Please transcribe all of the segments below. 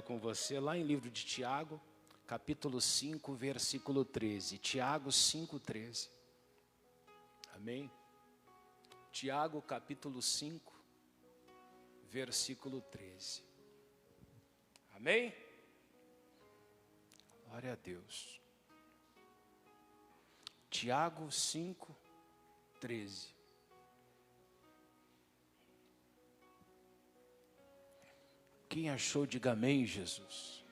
com você lá em livro de Tiago, capítulo 5, versículo 13. Tiago 5, 13. Amém? Tiago, capítulo 5, versículo 13. Amém? Glória a Deus. Tiago 5, 13. Quem achou, diga amém, Jesus.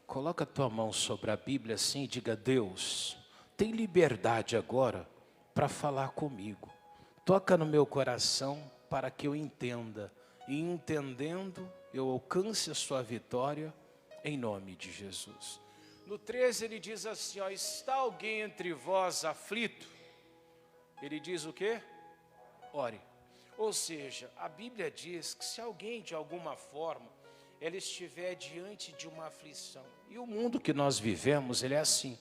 Coloca a tua mão sobre a Bíblia assim e diga: Deus, tem liberdade agora para falar comigo. Toca no meu coração para que eu entenda. E entendendo, eu alcance a sua vitória em nome de Jesus. No 13 ele diz assim, ó, está alguém entre vós aflito? Ele diz o quê? Ore. Ou seja, a Bíblia diz que se alguém de alguma forma ele estiver diante de uma aflição. E o mundo que nós vivemos, ele é assim.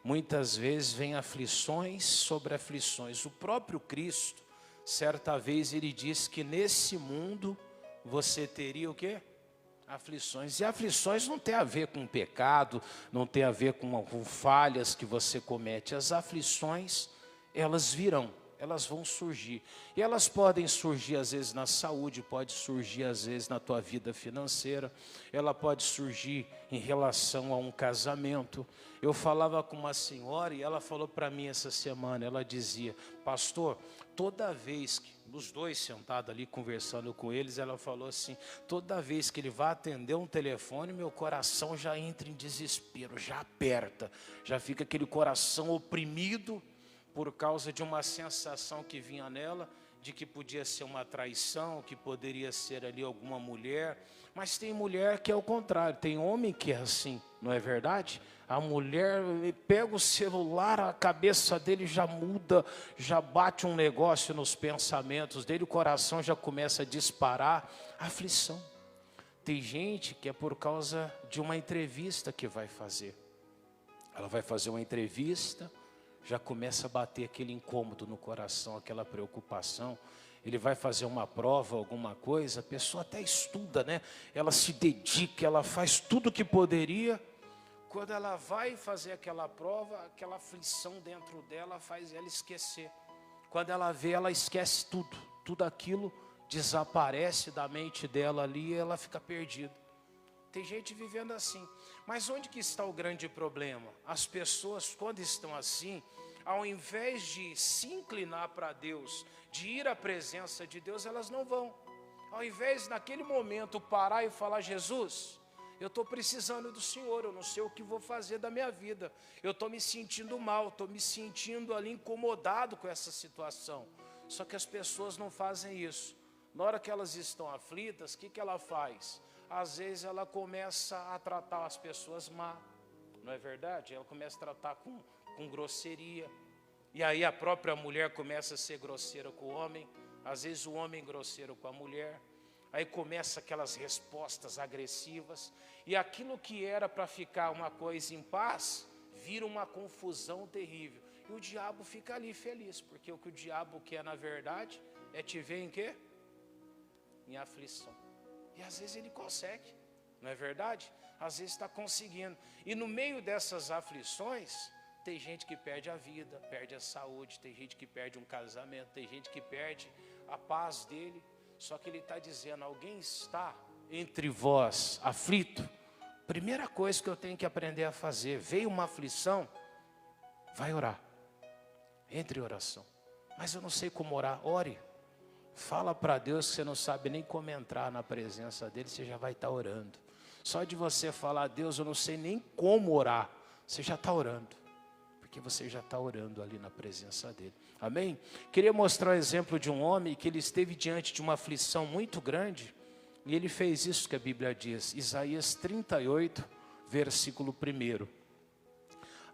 Muitas vezes vem aflições sobre aflições. O próprio Cristo, certa vez ele disse que nesse mundo você teria o quê? Aflições. E aflições não tem a ver com pecado, não tem a ver com falhas que você comete. As aflições, elas virão. Elas vão surgir. E elas podem surgir às vezes na saúde, pode surgir às vezes na tua vida financeira, ela pode surgir em relação a um casamento. Eu falava com uma senhora e ela falou para mim essa semana, ela dizia, pastor, toda vez que, os dois sentados ali conversando com eles, ela falou assim, toda vez que ele vai atender um telefone, meu coração já entra em desespero, já aperta, já fica aquele coração oprimido, por causa de uma sensação que vinha nela, de que podia ser uma traição, que poderia ser ali alguma mulher, mas tem mulher que é o contrário, tem homem que é assim, não é verdade? A mulher pega o celular, a cabeça dele já muda, já bate um negócio nos pensamentos dele, o coração já começa a disparar, aflição. Tem gente que é por causa de uma entrevista que vai fazer, ela vai fazer uma entrevista, já começa a bater aquele incômodo no coração, aquela preocupação. Ele vai fazer uma prova, alguma coisa, a pessoa até estuda, né? Ela se dedica, ela faz tudo o que poderia. Quando ela vai fazer aquela prova, aquela aflição dentro dela faz ela esquecer. Quando ela vê, ela esquece tudo. Tudo aquilo desaparece da mente dela ali e ela fica perdida. Tem gente vivendo assim. Mas onde que está o grande problema? As pessoas, quando estão assim, ao invés de se inclinar para Deus, de ir à presença de Deus, elas não vão. Ao invés, naquele momento, parar e falar, Jesus, eu estou precisando do Senhor, eu não sei o que vou fazer da minha vida. Eu estou me sentindo mal, estou me sentindo ali incomodado com essa situação. Só que as pessoas não fazem isso. Na hora que elas estão aflitas, o que ela faz? Às vezes ela começa a tratar as pessoas má, não é verdade? Ela começa a tratar com grosseria. E aí a própria mulher começa a ser grosseira com o homem, às vezes o homem grosseiro com a mulher. Aí começa aquelas respostas agressivas. E aquilo que era para ficar uma coisa em paz, vira uma confusão terrível. E o diabo fica ali feliz, porque o que o diabo quer na verdade é te ver em quê? Em aflição. E às vezes ele consegue, não é verdade? Às vezes está conseguindo. E no meio dessas aflições, tem gente que perde a vida, perde a saúde, tem gente que perde um casamento, tem gente que perde a paz dele. Só que ele está dizendo, alguém está entre vós aflito? Primeira coisa que eu tenho que aprender a fazer, veio uma aflição, vai orar. Entre em oração. Mas eu não sei como orar, ore. Fala para Deus que você não sabe nem como entrar na presença dele, você já vai estar orando. Só de você falar, Deus, eu não sei nem como orar, você já está orando. Porque você já está orando ali na presença dele. Amém? Queria mostrar o exemplo de um homem que ele esteve diante de uma aflição muito grande. E ele fez isso que a Bíblia diz. Isaías 38, versículo 1.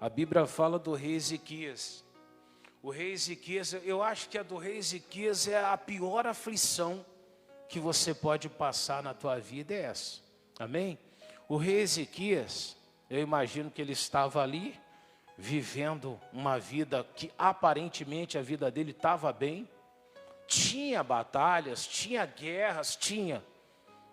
A Bíblia fala do rei Ezequias. O rei Ezequias, eu acho que a do rei Ezequias é a pior aflição que você pode passar na tua vida, é essa. Amém? O rei Ezequias, eu imagino que ele estava ali, vivendo uma vida que aparentemente a vida dele estava bem. Tinha batalhas, tinha guerras, tinha.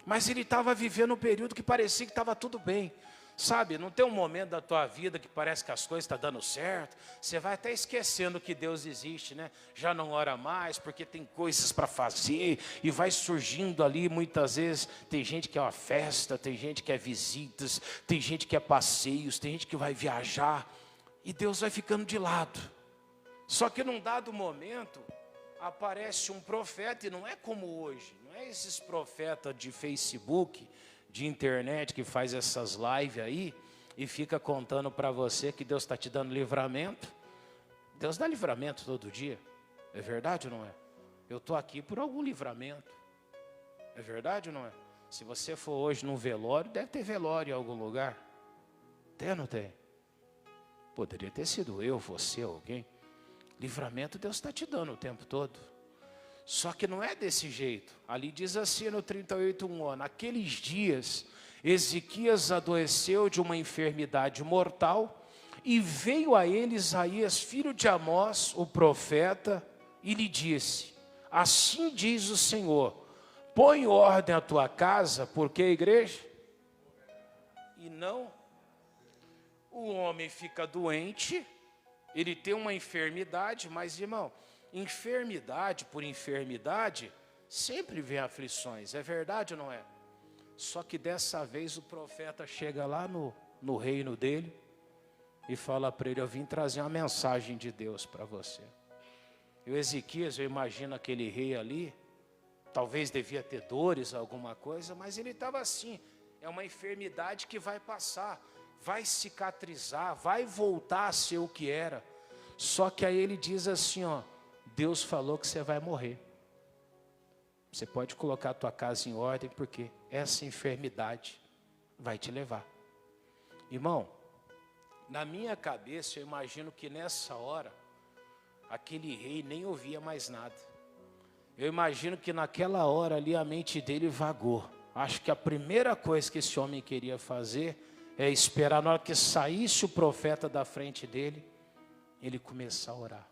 Mas ele estava vivendo um período que parecia que estava tudo bem. Sabe, não tem um momento da tua vida que parece que as coisas estão dando certo. Você vai até esquecendo que Deus existe, né? Já não ora mais porque tem coisas para fazer. E vai surgindo ali muitas vezes. Tem gente que é uma festa, tem gente que é visitas, tem gente que é passeios, tem gente que vai viajar. E Deus vai ficando de lado. Só que num dado momento aparece um profeta, e não é como hoje. Não é esses profetas de Facebook, de internet, que faz essas lives aí e fica contando para você que Deus está te dando livramento. Deus dá livramento todo dia. É verdade ou não é? Eu estou aqui por algum livramento. É verdade ou não é? Se você for hoje num velório, deve ter velório em algum lugar. Tem ou não tem? Poderia ter sido eu, você, alguém. Livramento Deus está te dando o tempo todo. Só que não é desse jeito. Ali diz assim no 38:1, naqueles dias, Ezequias adoeceu de uma enfermidade mortal, e veio a ele Isaías, filho de Amós, o profeta, e lhe disse: assim diz o Senhor, põe ordem à tua casa, porque a igreja? E não, o homem fica doente, ele tem uma enfermidade, mas irmão, enfermidade por enfermidade, sempre vem aflições, é verdade ou não é? Só que dessa vez o profeta chega lá no reino dele e fala para ele: eu vim trazer uma mensagem de Deus para você. E o Ezequias, eu imagino aquele rei ali, talvez devia ter dores, alguma coisa, mas ele estava assim, é uma enfermidade que vai passar, vai cicatrizar, vai voltar a ser o que era. Só que aí ele diz assim, Deus falou que você vai morrer. Você pode colocar a tua casa em ordem, porque essa enfermidade vai te levar. Irmão, na minha cabeça eu imagino que nessa hora, aquele rei nem ouvia mais nada. Eu imagino que naquela hora ali a mente dele vagou. Acho que a primeira coisa que esse homem queria fazer é esperar na hora que saísse o profeta da frente dele, ele começar a orar.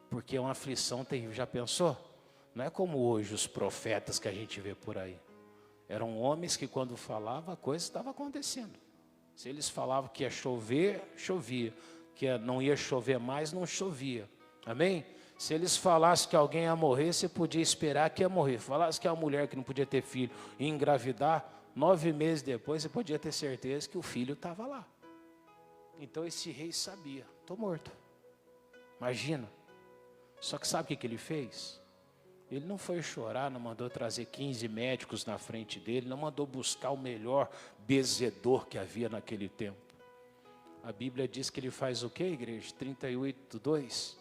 Porque é uma aflição terrível. Já pensou? Não é como hoje os profetas que a gente vê por aí. Eram homens que quando falavam a coisa estava acontecendo. Se eles falavam que ia chover, chovia. Que não ia chover mais, não chovia. Amém? Se eles falassem que alguém ia morrer, você podia esperar que ia morrer. Falasse que a mulher que não podia ter filho ia engravidar, 9 meses depois você podia ter certeza que o filho estava lá. Então esse rei sabia, estou morto. Imagina. Só que sabe o que ele fez? Ele não foi chorar, não mandou trazer 15 médicos na frente dele, não mandou buscar o melhor benzedor que havia naquele tempo. A Bíblia diz que ele faz o quê, igreja? 38:2.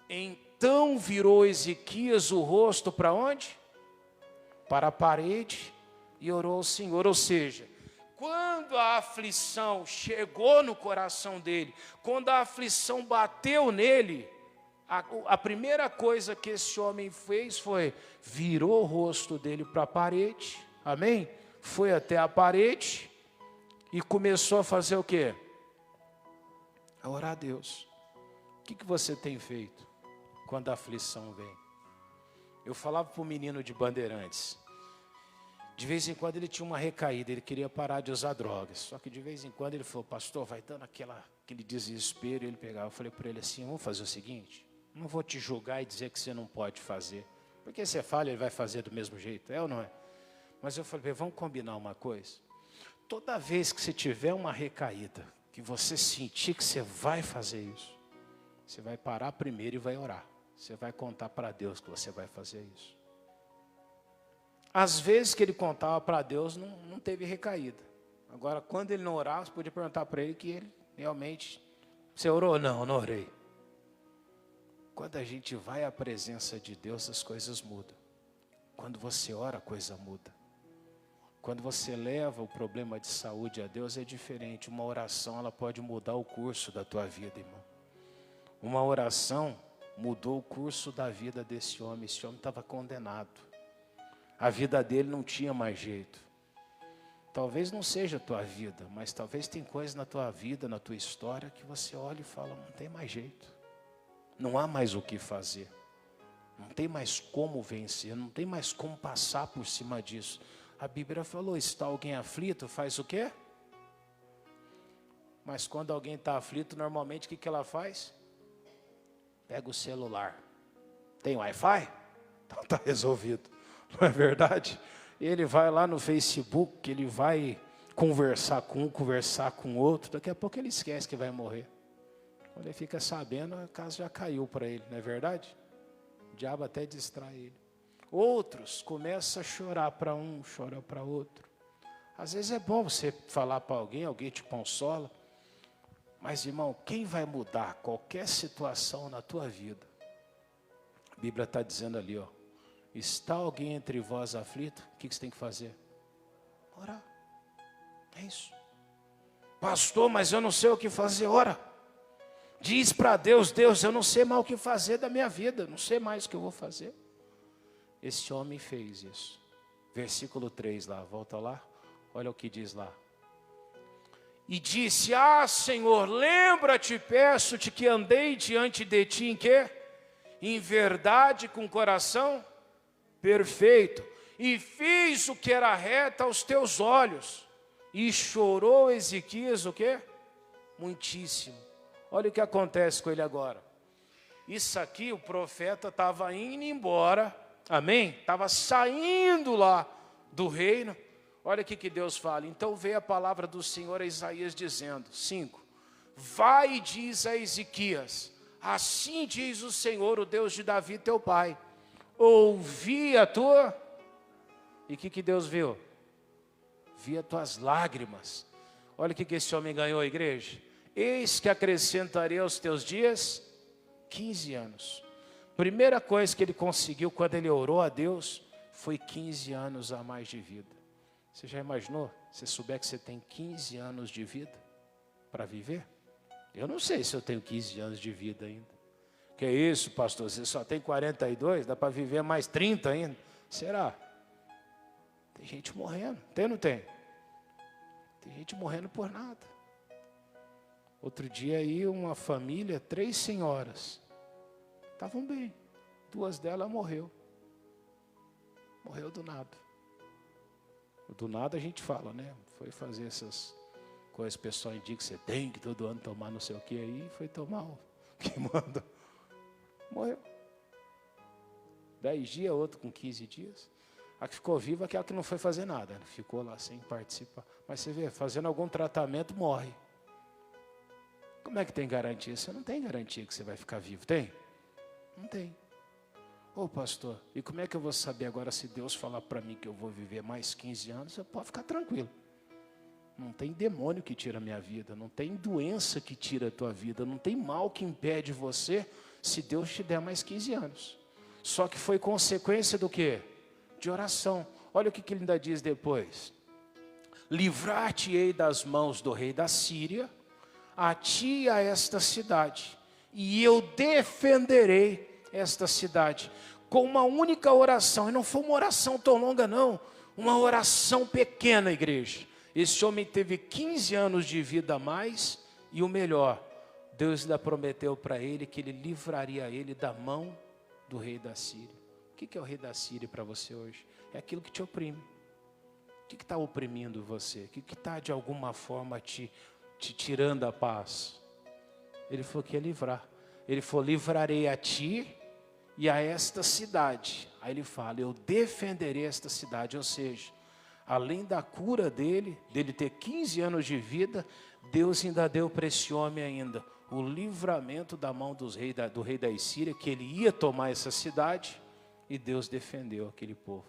Então virou Ezequias o rosto para onde? Para a parede e orou ao Senhor. Ou seja, quando a aflição chegou no coração dele, quando a aflição bateu nele, a primeira coisa que esse homem fez foi, virou o rosto dele para a parede, amém? Foi até a parede e começou a fazer o quê? A orar a Deus. O que você tem feito quando a aflição vem? Eu falava para o menino de Bandeirantes, de vez em quando ele tinha uma recaída, ele queria parar de usar drogas, só que de vez em quando ele falou: pastor, vai dando aquele desespero, e ele pegava. Eu falei para ele assim: vamos fazer o seguinte, não vou te julgar e dizer que você não pode fazer, porque você fala, ele vai fazer do mesmo jeito, é ou não é? Mas eu falei: vamos combinar uma coisa, toda vez que você tiver uma recaída, que você sentir que você vai fazer isso, você vai parar primeiro e vai orar, você vai contar para Deus que você vai fazer isso. Às vezes que ele contava para Deus, não teve recaída. Agora, quando ele não orava, você podia perguntar para ele que ele realmente, você orou? Não orei. Quando a gente vai à presença de Deus, as coisas mudam. Quando você ora, a coisa muda. Quando você leva o problema de saúde a Deus, é diferente. Uma oração, ela pode mudar o curso da tua vida, irmão. Uma oração mudou o curso da vida desse homem. Esse homem estava condenado. A vida dele não tinha mais jeito. Talvez não seja a tua vida, mas talvez tem coisas na tua vida, na tua história, que você olha e fala: não tem mais jeito. Não há mais o que fazer. Não tem mais como vencer, não tem mais como passar por cima disso. A Bíblia falou, está alguém aflito, faz o quê? Mas quando alguém está aflito, normalmente o que ela faz? Pega o celular. Tem Wi-Fi? Então está resolvido. Não é verdade? Ele vai lá no Facebook, ele vai conversar com um, conversar com outro. Daqui a pouco ele esquece que vai morrer. Quando ele fica sabendo, a casa já caiu para ele, não é verdade? O diabo até distrai ele. Outros começam a chorar para um, chorar para outro. Às vezes é bom você falar para alguém, alguém te consola. Mas, irmão, quem vai mudar qualquer situação na tua vida? A Bíblia está dizendo ali, ó. Está alguém entre vós aflito? O que você tem que fazer? Orar. É isso. Pastor, mas eu não sei o que fazer. Ora. Diz para Deus, Deus, eu não sei mais o que fazer da minha vida. Não sei mais o que eu vou fazer. Esse homem fez isso. Versículo 3 lá, volta lá. Olha o que diz lá. E disse, Senhor, lembra-te, peço-te que andei diante de ti em quê? Em verdade, com coração perfeito. E fiz o que era reto aos teus olhos. E chorou Ezequias o quê? Muitíssimo. Olha o que acontece com ele agora. Isso aqui, o profeta estava indo embora. Amém? Estava saindo lá do reino. Olha o que Deus fala. Então veio a palavra do Senhor a Isaías dizendo, 5. Vai e diz a Ezequias, assim diz o Senhor, o Deus de Davi, teu pai. Ouvi a tua... E o que Deus viu? Vi as tuas lágrimas. Olha o que esse homem ganhou, igreja. Eis que acrescentarei aos teus dias 15 anos. Primeira coisa que ele conseguiu quando ele orou a Deus foi 15 anos a mais de vida. Você já imaginou? Se souber que você tem 15 anos de vida para viver? Eu não sei se eu tenho 15 anos de vida ainda. Que isso, pastor? Você só tem 42? Dá para viver mais 30 ainda? Será? Tem gente morrendo. Tem ou não tem? Tem gente morrendo por nada. Outro dia aí uma família, 3 senhoras. Estavam bem. 2 delas morreu. Morreu do nada. Do nada a gente fala, né? Foi fazer essas coisas, o pessoal indica que você tem que todo ano tomar não sei o que aí, foi tomar o que manda. Morreu. 10 dias, outro com 15 dias. A que ficou viva é aquela que não foi fazer nada, ficou lá sem participar. Mas você vê, fazendo algum tratamento, morre. Como é que tem garantia? Você não tem garantia que você vai ficar vivo, tem? Não tem. Ô pastor, e como é que eu vou saber agora se Deus falar para mim que eu vou viver mais 15 anos? Eu posso ficar tranquilo. Não tem demônio que tira a minha vida, não tem doença que tira a tua vida, não tem mal que impede você se Deus te der mais 15 anos. Só que foi consequência do quê? De oração. Olha o que ele ainda diz depois. Livrar-te-ei das mãos do rei da Síria, a ti e a esta cidade, e eu defenderei esta cidade, com uma única oração, e não foi uma oração tão longa não, uma oração pequena, igreja. Esse homem teve 15 anos de vida a mais, e o melhor, Deus ainda prometeu para ele que ele livraria ele da mão do rei da Síria. O que é o rei da Síria para você hoje? É aquilo que te oprime. O que está oprimindo você? O que está de alguma forma te tirando a paz? Ele falou que ia livrar. Ele falou, livrarei a ti e a esta cidade. Aí ele fala, eu defenderei esta cidade. Ou seja, além da cura dele ter 15 anos de vida, Deus ainda deu para esse homem ainda o livramento da mão do rei da Síria, que ele ia tomar essa cidade, e Deus defendeu aquele povo.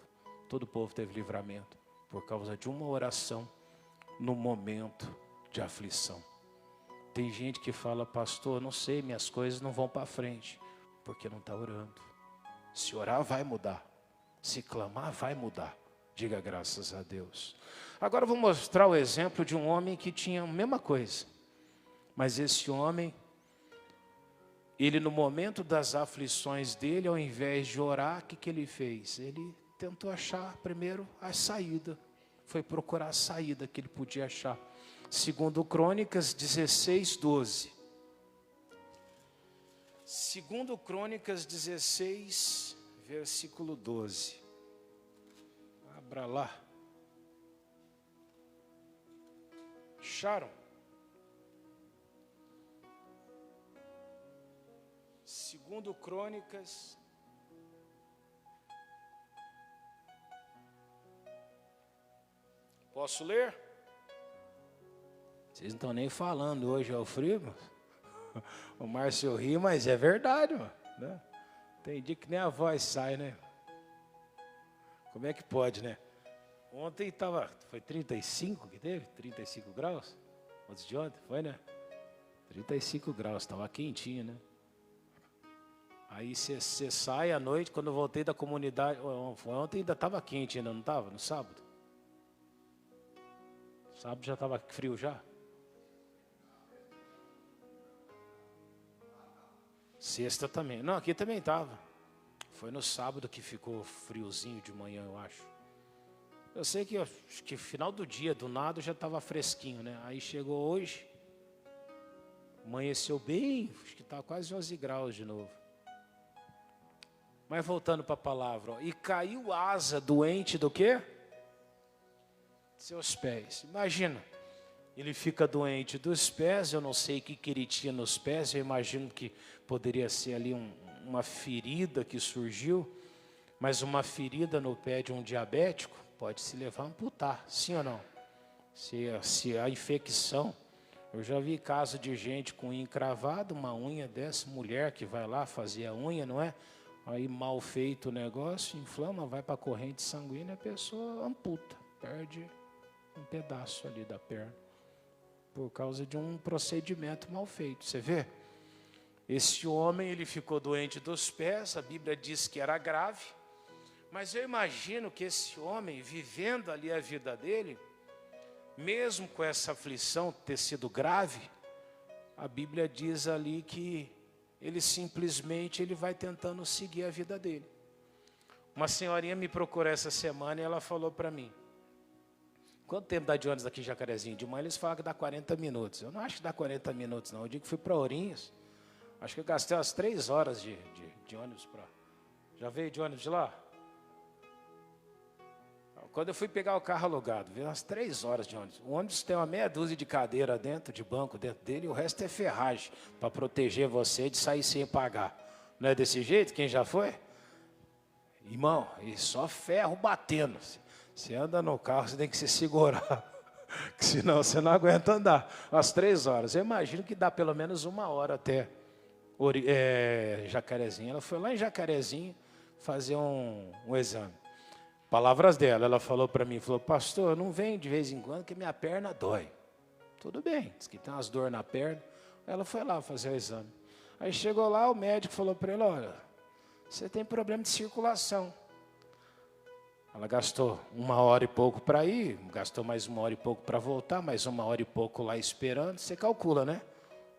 Todo o povo teve livramento por causa de uma oração no momento de aflição. Tem gente que fala, pastor, não sei, minhas coisas não vão para frente, porque não está orando. Se orar, vai mudar. Se clamar, vai mudar. Diga graças a Deus. Agora eu vou mostrar o exemplo de um homem que tinha a mesma coisa. Mas esse homem, ele no momento das aflições dele, ao invés de orar, o que ele fez? Ele tentou achar primeiro a saída. Foi procurar a saída que ele podia achar. Segundo Crônicas 16, 12. Segundo Crônicas 16, versículo 12. Abra lá. Acharam? Segundo Crônicas, posso ler? Vocês não estão nem falando hoje ao frio, mano. O Márcio ri, mas é verdade, mano, né? Tem dia que nem a voz sai, né? Como é que pode, né? Ontem foi 35 que teve? 35 graus? Antes de ontem, foi, né? 35 graus, estava quentinho, né? Aí você sai à noite, quando eu voltei da comunidade, ontem ainda estava quente ainda, não estava? No sábado? Sábado já estava frio já? Sexta também. Não, aqui também estava. Foi no sábado que ficou friozinho de manhã, eu acho. Eu sei que, acho que final do dia, do nada, já estava fresquinho, né? Aí chegou hoje, amanheceu bem, acho que estava quase 11 graus de novo. Mas voltando para a palavra, ó, e caiu asa doente do quê? Seus pés. Imagina, ele fica doente dos pés, eu não sei o que ele tinha nos pés, eu imagino que poderia ser ali uma ferida que surgiu, mas uma ferida no pé de um diabético pode se levar a amputar, sim ou não? Se a infecção, eu já vi caso de gente com unha encravada, uma unha dessa, mulher que vai lá fazer a unha, não é? Aí mal feito o negócio, inflama, vai para a corrente sanguínea, a pessoa amputa, perde um pedaço ali da perna, por causa de um procedimento mal feito, você vê? Esse homem, ele ficou doente dos pés, a Bíblia diz que era grave, mas eu imagino que esse homem, vivendo ali a vida dele, mesmo com essa aflição ter sido grave, a Bíblia diz ali que ele simplesmente vai tentando seguir a vida dele. Uma senhorinha me procurou essa semana e ela falou para mim, quanto tempo dá de ônibus daqui em Jacarezinho? De manhã eles falam que dá 40 minutos. Eu não acho que dá 40 minutos, não. Eu digo que fui para Ourinhos. Acho que eu gastei umas 3 horas de ônibus para... Já veio de ônibus de lá? Quando eu fui pegar o carro alugado, veio umas 3 horas de ônibus. O ônibus tem uma meia dúzia de cadeira dentro, de banco dentro dele, e o resto é ferragem para proteger você de sair sem pagar. Não é desse jeito? Quem já foi? Irmão, e só ferro batendo. Você anda no carro, você tem que se segurar, senão você não aguenta andar. Às 3 horas. Eu imagino que dá pelo menos 1 hora até Jacarezinho. Ela foi lá em Jacarezinho fazer um exame. Palavras dela, ela falou para mim, falou, pastor, eu não venho de vez em quando que minha perna dói. Tudo bem, diz que tem umas dores na perna. Ela foi lá fazer o exame. Aí chegou lá, o médico falou para ela, olha, você tem problema de circulação. Ela gastou 1 hora e pouco para ir, gastou mais 1 hora e pouco para voltar, mais 1 hora e pouco lá esperando. Você calcula, né?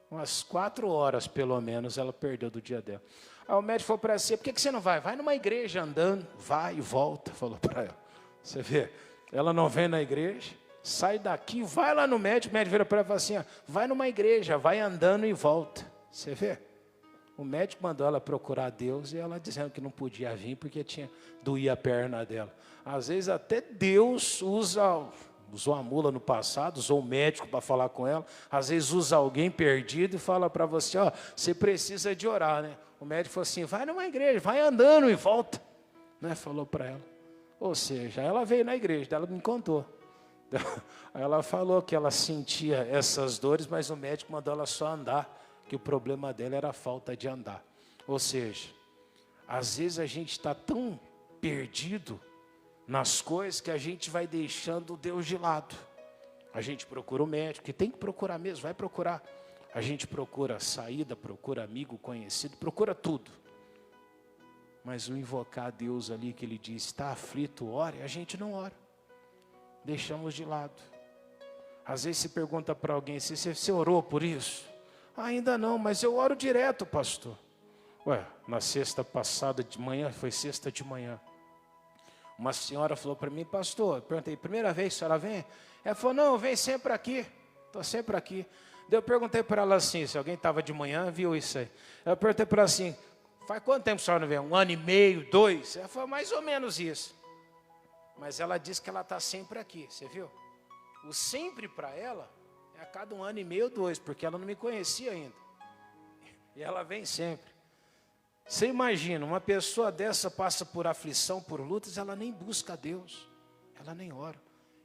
Umas 4 horas, pelo menos, ela perdeu do dia dela. Aí o médico falou para ela assim, por que você não vai? Vai numa igreja andando, vai e volta, falou para ela. Você vê, ela não vem na igreja, sai daqui, vai lá no médico, o médico vira para ela e fala assim, ó, vai numa igreja, vai andando e volta. Você vê? O médico mandou ela procurar Deus e ela dizendo que não podia vir porque doía a perna dela. Às vezes até Deus usou a mula no passado, usou o médico para falar com ela. Às vezes usa alguém perdido e fala para você, ó, você precisa de orar, né? O médico falou assim, vai numa igreja, vai andando e volta. Né? Falou para ela. Ou seja, ela veio na igreja, ela me contou. Ela falou que ela sentia essas dores, mas o médico mandou ela só andar, que o problema dela era a falta de andar. Ou seja, às vezes a gente está tão perdido nas coisas que a gente vai deixando Deus de lado. A gente procura o médico, que tem que procurar mesmo, vai procurar. A gente procura saída, procura amigo, conhecido, procura tudo. Mas o invocar a Deus ali, que ele diz, está aflito, ore, a gente não ora. Deixamos de lado. Às vezes se pergunta para alguém, se você orou por isso? Ainda não, mas eu oro direto, pastor. Ué, na sexta passada de manhã, foi sexta de manhã. Uma senhora falou para mim, pastor, eu perguntei, primeira vez que a senhora vem? Ela falou, não, vem sempre aqui, estou sempre aqui. Daí eu perguntei para ela assim, se alguém estava de manhã, viu isso aí. Eu perguntei para ela assim, faz quanto tempo a senhora não vem? 1 ano e meio, 2? Ela falou, mais ou menos isso. Mas ela disse que ela está sempre aqui, você viu? O sempre para ela É a cada 1 ano e meio ou 2, porque ela não me conhecia ainda. E ela vem sempre. Você imagina, uma pessoa dessa passa por aflição, por lutas, ela nem busca a Deus, ela nem ora.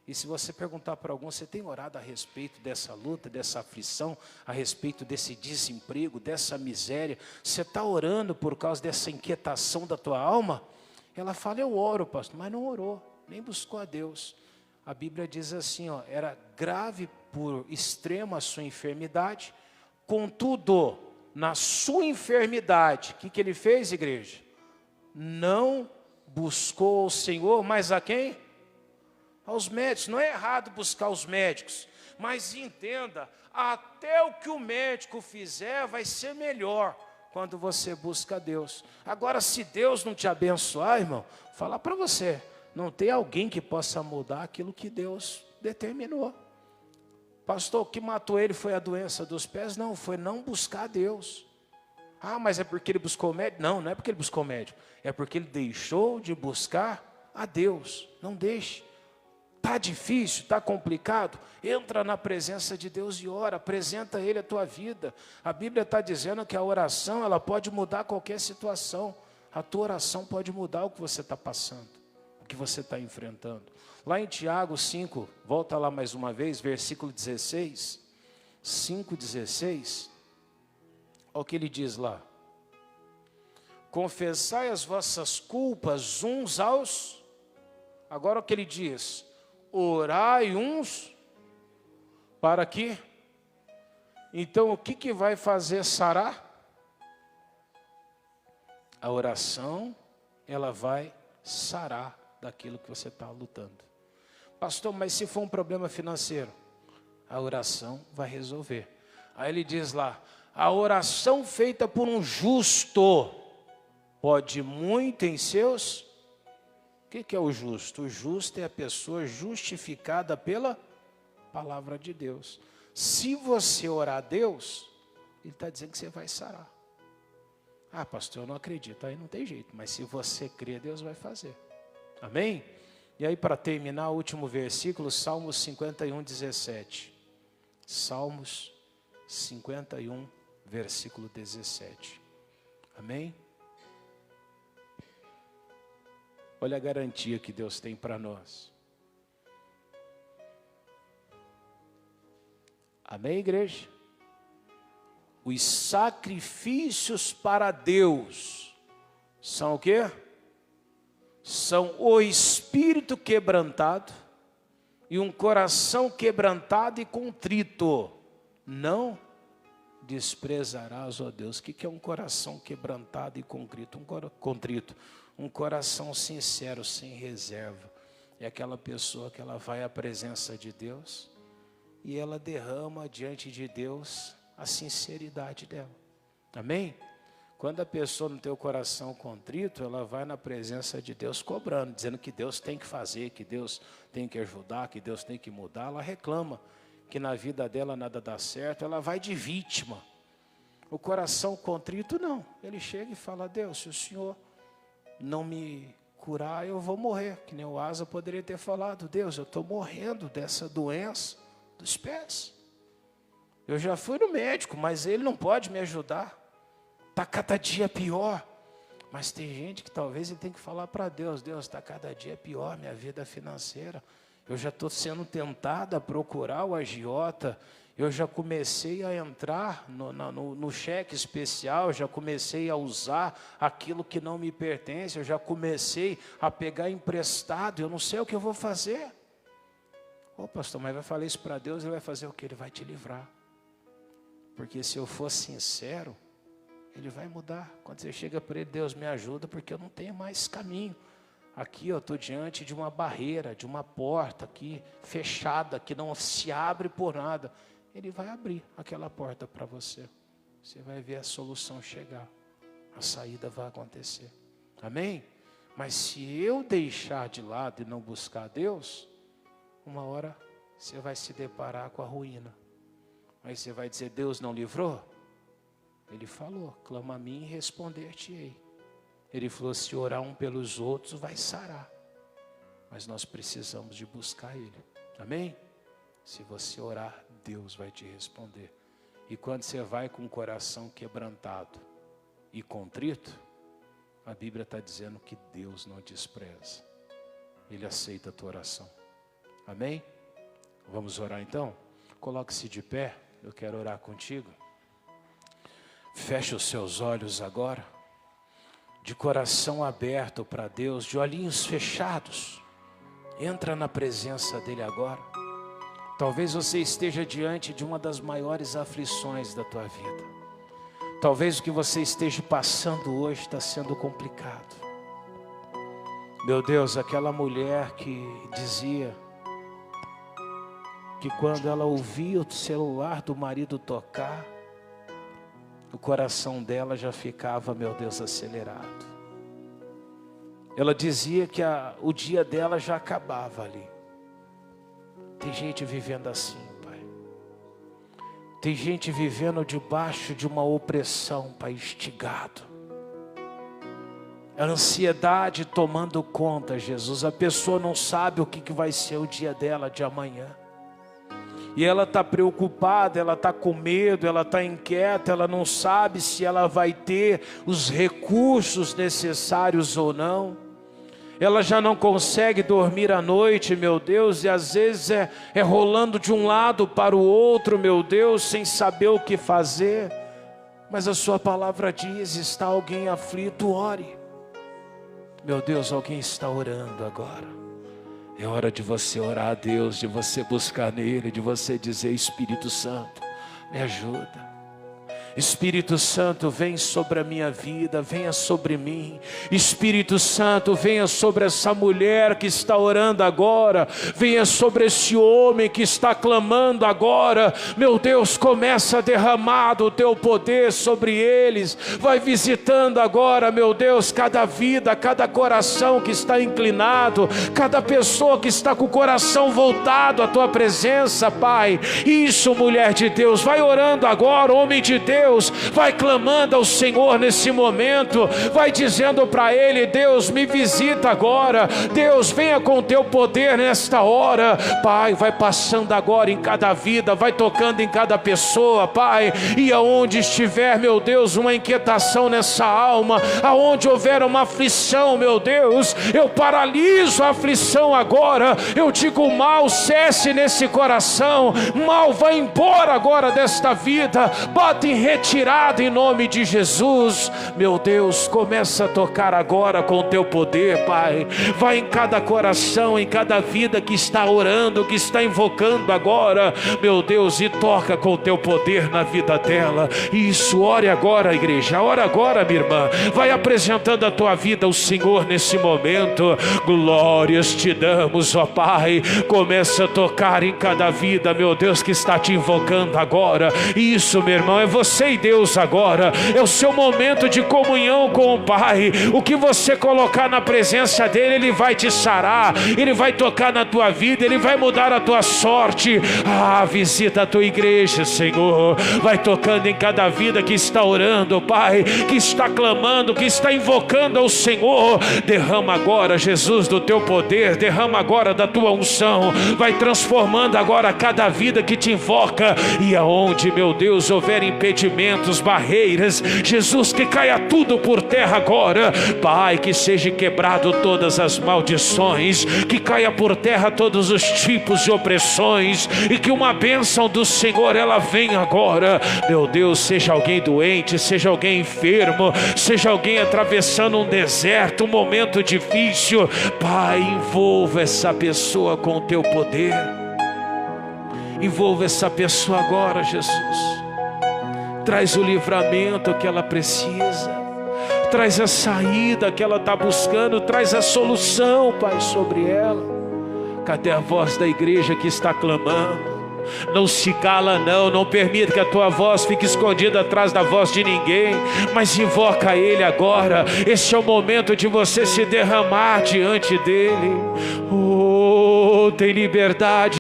E se você perguntar para algum, você tem orado a respeito dessa luta, dessa aflição, a respeito desse desemprego, dessa miséria? Você está orando por causa dessa inquietação da tua alma? Ela fala, eu oro, pastor, mas não orou, nem buscou a Deus. A Bíblia diz assim, ó, era grave por extremo a sua enfermidade, contudo, na sua enfermidade, o que ele fez, igreja? Não buscou o Senhor, mas a quem? Aos médicos. Não é errado buscar os médicos, mas entenda, até o que o médico fizer vai ser melhor quando você busca a Deus. Agora, se Deus não te abençoar, irmão, falar para você, não tem alguém que possa mudar aquilo que Deus determinou. Pastor, o que matou ele foi a doença dos pés? Não, foi não buscar a Deus. Ah, mas é porque ele buscou o médico? Não, não é porque ele buscou o médico. É porque ele deixou de buscar a Deus. Não deixe. Está difícil, está complicado? Entra na presença de Deus e ora, apresenta a Ele a tua vida. A Bíblia está dizendo que a oração, ela pode mudar qualquer situação. A tua oração pode mudar o que você está passando, o que você está enfrentando. Lá em Tiago 5, volta lá mais uma vez, versículo 16, 5,16. Olha o que ele diz lá. Confessai as vossas culpas uns aos... Agora o que ele diz... Orai uns para quê? Então o que vai fazer sarar? A oração, ela vai sarar daquilo que você está lutando. Pastor, mas se for um problema financeiro, a oração vai resolver. Aí ele diz lá, a oração feita por um justo pode muito em seus... O que é o justo? O justo é a pessoa justificada pela palavra de Deus. Se você orar a Deus, Ele está dizendo que você vai sarar. Ah, pastor, eu não acredito. Aí não tem jeito. Mas se você crê, Deus vai fazer. Amém? E aí, para terminar, o último versículo, Salmos 51, 17. Salmos 51, versículo 17. Amém? Olha a garantia que Deus tem para nós. Amém, igreja? Os sacrifícios para Deus são o quê? São o espírito quebrantado e um coração quebrantado e contrito. Não desprezarás, ó Deus. O que é um coração quebrantado e contrito? Um coração sincero, sem reserva. É aquela pessoa que ela vai à presença de Deus e ela derrama diante de Deus a sinceridade dela. Amém? Quando a pessoa não tem o coração contrito, ela vai na presença de Deus cobrando, dizendo que Deus tem que fazer, que Deus tem que ajudar, que Deus tem que mudar. Ela reclama que na vida dela nada dá certo, ela vai de vítima. O coração contrito não, ele chega e fala, Deus, se o Senhor não me curar, eu vou morrer. Que nem o Asa poderia ter falado, Deus, eu estou morrendo dessa doença dos pés. Eu já fui no médico, mas ele não pode me ajudar. Está cada dia pior. Mas tem gente que talvez ele tem que falar para Deus, Deus, está cada dia pior minha vida financeira. Eu já estou sendo tentado a procurar o agiota. Eu já comecei a entrar no cheque especial, já comecei a usar aquilo que não me pertence, eu já comecei a pegar emprestado, eu não sei o que eu vou fazer. Ô pastor, mas vai falar isso para Deus, Ele vai fazer o que? Ele vai te livrar. Porque se eu for sincero, Ele vai mudar. Quando você chega para Ele, Deus me ajuda, porque eu não tenho mais caminho. Aqui eu estou diante de uma barreira, de uma porta aqui fechada, que não se abre por nada. Ele vai abrir aquela porta para você. Você vai ver a solução chegar. A saída vai acontecer. Amém? Mas se eu deixar de lado e não buscar Deus, uma hora você vai se deparar com a ruína. Aí você vai dizer, Deus não livrou? Ele falou, clama a mim e responder-te-ei. Ele falou, se orar um pelos outros, vai sarar. Mas nós precisamos de buscar Ele. Amém? Se você orar, Deus vai te responder. E quando você vai com o coração quebrantado e contrito, a Bíblia está dizendo que Deus não despreza. Ele aceita a tua oração. Amém? Vamos orar então? Coloque-se de pé, eu quero orar contigo. Feche os seus olhos agora, de coração aberto para Deus, de olhinhos fechados. Entra na presença dEle agora. Talvez você esteja diante de uma das maiores aflições da tua vida. Talvez o que você esteja passando hoje está sendo complicado. Meu Deus, aquela mulher que dizia que quando ela ouvia o celular do marido tocar, o coração dela já ficava, meu Deus, acelerado. Ela dizia que o dia dela já acabava ali. Tem gente vivendo assim, Pai. Tem gente vivendo debaixo de uma opressão, Pai, instigado. A ansiedade tomando conta, Jesus. A pessoa não sabe o que vai ser o dia dela de amanhã. E ela está preocupada, ela está com medo, ela está inquieta, ela não sabe se ela vai ter os recursos necessários ou não. Ela já não consegue dormir à noite, meu Deus, e às vezes é rolando de um lado para o outro, meu Deus, sem saber o que fazer. Mas a sua palavra diz, está alguém aflito, ore. Meu Deus, alguém está orando agora. É hora de você orar a Deus, de você buscar nele, de você dizer, Espírito Santo, me ajuda. Espírito Santo, vem sobre a minha vida, venha sobre mim. Espírito Santo, venha sobre essa mulher que está orando agora. Venha sobre esse homem que está clamando agora. Meu Deus, começa a derramar o teu poder sobre eles. Vai visitando agora, meu Deus, cada vida, cada coração que está inclinado, cada pessoa que está com o coração voltado à tua presença, Pai. Isso, mulher de Deus, vai orando agora, homem de Deus. Vai clamando ao Senhor nesse momento, vai dizendo para Ele, Deus, me visita agora, Deus, venha com o teu poder nesta hora, Pai, vai passando agora em cada vida, vai tocando em cada pessoa, Pai, e aonde estiver, meu Deus, uma inquietação nessa alma, aonde houver uma aflição, meu Deus, eu paraliso a aflição agora, eu digo, mal cesse nesse coração, mal vai embora agora desta vida, bota em retirada em nome de Jesus. Meu Deus, começa a tocar agora com o teu poder, Pai. Vai em cada coração, em cada vida que está orando, que está invocando agora, meu Deus, e toca com o teu poder na vida dela. Isso, ore agora, igreja, ora agora, minha irmã. Vai apresentando a tua vida ao Senhor nesse momento. Glórias te damos, ó Pai. Começa a tocar em cada vida, meu Deus, que está te invocando agora. Isso, meu irmão, é você e Deus agora, é o seu momento de comunhão com o Pai. O que você colocar na presença dele, ele vai te sarar, ele vai tocar na tua vida, ele vai mudar a tua sorte. Visita a tua igreja, Senhor, vai tocando em cada vida que está orando, Pai, que está clamando, que está invocando ao Senhor. Derrama agora, Jesus, do teu poder, derrama agora da tua unção, vai transformando agora cada vida que te invoca, e aonde, meu Deus, houver impedimento, barreiras, Jesus, que caia tudo por terra agora, Pai, que seja quebrado todas as maldições, que caia por terra todos os tipos de opressões, e que uma bênção do Senhor, ela venha agora, meu Deus, seja alguém doente, seja alguém enfermo, seja alguém atravessando um deserto, um momento difícil, Pai, envolva essa pessoa com o teu poder, envolva essa pessoa agora, Jesus. Traz o livramento que ela precisa, traz a saída que ela está buscando, traz a solução, Pai, sobre ela. Cadê a voz da igreja que está clamando? Não se cala não permita que a tua voz fique escondida atrás da voz de ninguém, mas invoca Ele agora. Este é o momento de você se derramar diante dEle. Tem liberdade.